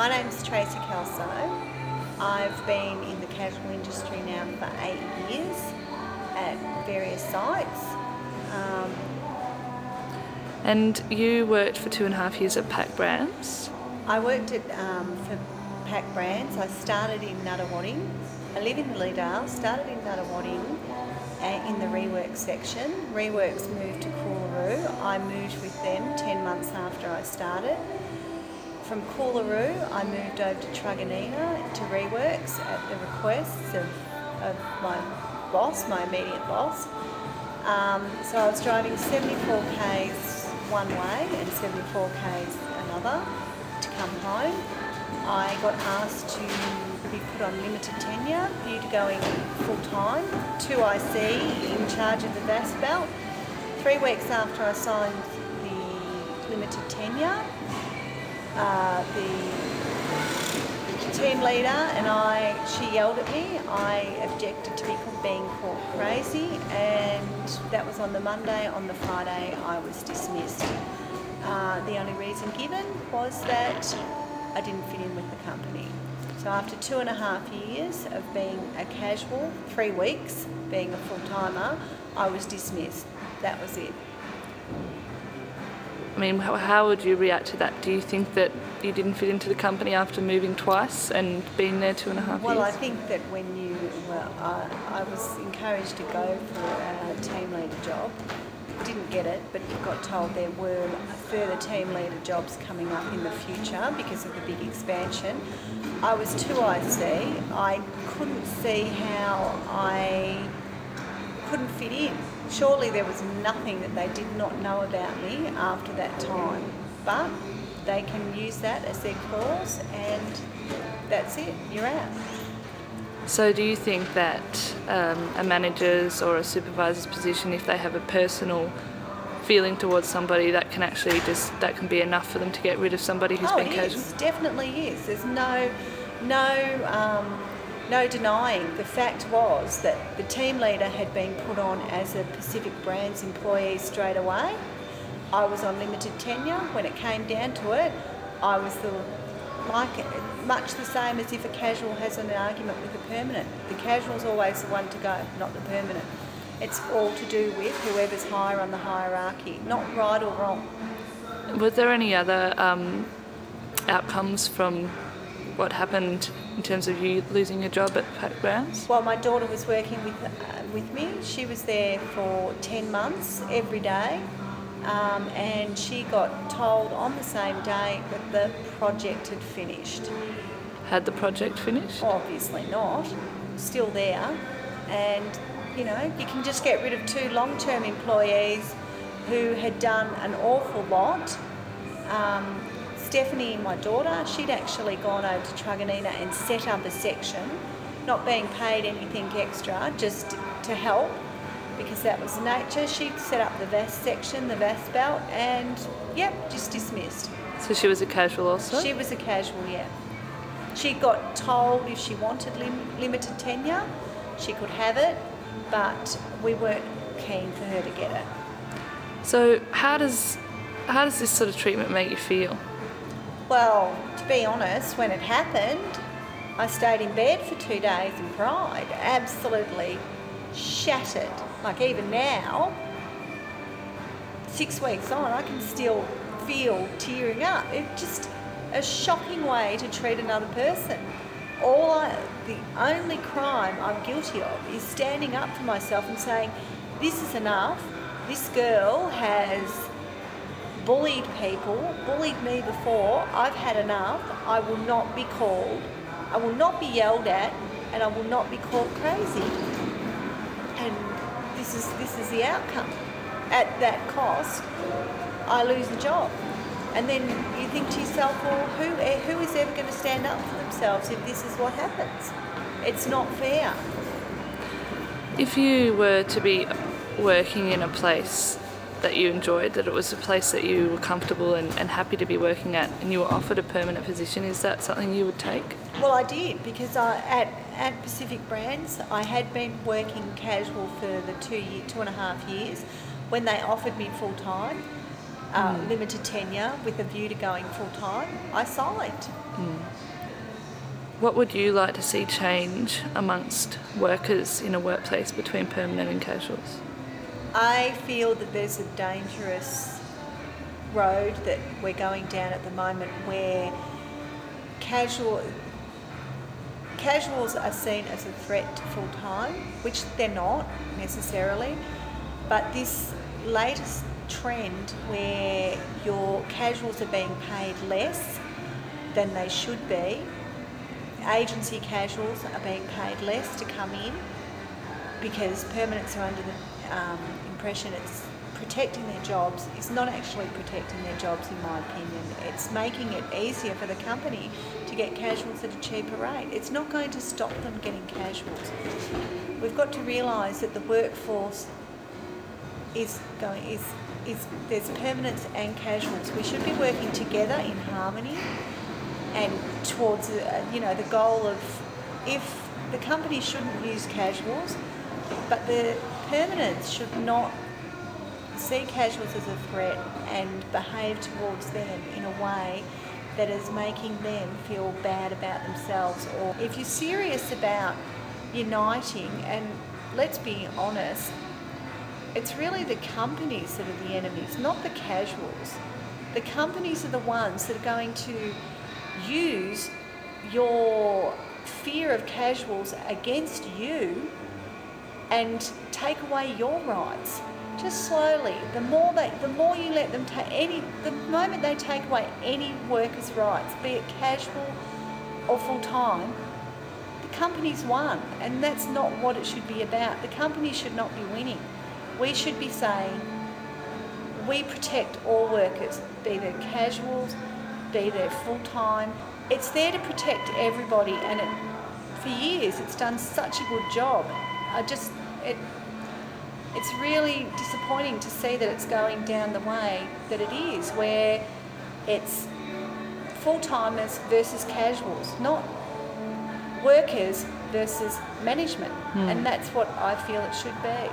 My name's Tracy Kelso. I've been in the casual industry now for 8 years at various sites. And you worked for 2.5 years at Pack Brands. I worked for Pack Brands. I started in Nuttawading. I live in Leedale, started in Nuttawading in the rework section. Reworks moved to Coolaroo. I moved with them 10 months after I started. From Coolaroo, I moved over to Truganina to Reworks at the requests of my boss, my immediate boss. So I was driving 74 k's one way and 74 k's another to come home. I got asked to be put on limited tenure due to going full-time to IC in charge of the VAS belt. 3 weeks after I signed the limited tenure, the team leader and she yelled at me. I objected to being called crazy, and that was on the Monday. On the Friday, I was dismissed. The only reason given was that I didn't fit in with the company. So after 2.5 years of being a casual, 3 weeks being a full-timer, I was dismissed. That was it. I mean, how would you react to that? Do you think that you didn't fit into the company after moving twice and being there 2.5 years? Well, I think that I was encouraged to go for a team leader job. Didn't get it, but got told there were further team leader jobs coming up in the future because of the big expansion. I was 2IC. I couldn't see how I couldn't fit in. Surely there was nothing that they did not know about me after that time, but they can use that as their clause, and that's it, you're out. So do you think that a manager's or a supervisor's position, if they have a personal feeling towards somebody, that can actually that can be enough for them to get rid of somebody who's been casual? It definitely is. There's no denying. The fact was that the team leader had been put on as a Pacific Brands employee straight away. I was on limited tenure. When it came down to it, I was much the same as if a casual has an argument with a permanent. The casual's always the one to go, not the permanent. It's all to do with whoever's higher on the hierarchy, not right or wrong. Were there any other outcomes from what happened in terms of you losing your job at Pack Brands? Well, my daughter was working with me. She was there for 10 months every day. And she got told on the same day that the project had finished. Had the project finished? Obviously not. Still there. And, you know, you can just get rid of 2 long-term employees who had done an awful lot. Stephanie, my daughter, she'd actually gone over to Truganina and set up a section, not being paid anything extra, just to help, because that was the nature. She'd set up the VAS section, the VAS belt, and yep, just dismissed. So she was a casual also? She was a casual, yeah. She got told if she wanted limited tenure, she could have it, but we weren't keen for her to get it. So how does this sort of treatment make you feel? Well, to be honest, when it happened, I stayed in bed for 2 days and cried, absolutely shattered. Like even now, 6 weeks on, I can still feel tearing up. It's just a shocking way to treat another person. The only crime I'm guilty of is standing up for myself and saying, this is enough. This girl has bullied people, bullied me before. I've had enough. I will not be called, I will not be yelled at, and I will not be called crazy. And this is the outcome. At that cost, I lose the job. And then you think to yourself, well, who is ever going to stand up for themselves if this is what happens? It's not fair. If you were to be working in a place that you enjoyed, that it was a place that you were comfortable and happy to be working at, and you were offered a permanent position, is that something you would take? Well, I did, because at Pacific Brands, I had been working casual for the 2.5 years. When they offered me full-time, limited tenure with a view to going full-time, I signed. What would you like to see change amongst workers in a workplace between permanent and casuals? I feel that there's a dangerous road that we're going down at the moment where casuals are seen as a threat to full-time, which they're not necessarily, but this latest trend where your casuals are being paid less than they should be, agency casuals are being paid less to come in because permanents are under the impression it's protecting their jobs. Is not actually protecting their jobs, in my opinion. It's making it easier for the company to get casuals at a cheaper rate. It's not going to stop them getting casuals. We've got to realise that the workforce there's permanents and casuals. We should be working together in harmony and towards the goal of, if the company shouldn't use casuals, but the permanents should not see casuals as a threat and behave towards them in a way that is making them feel bad about themselves. Or if you're serious about uniting, and let's be honest, it's really the companies that are the enemies, not the casuals. The companies are the ones that are going to use your fear of casuals against you and take away your rights. Just slowly, the more you let them the moment they take away any worker's rights, be it casual or full-time, the company's won, and that's not what it should be about. The company should not be winning. We should be saying, we protect all workers, be they casuals, be they full-time. It's there to protect everybody, and for years it's done such a good job. It's really disappointing to see that it's going down the way that it is, where it's full-timers versus casuals, not workers versus management. And that's what I feel it should be.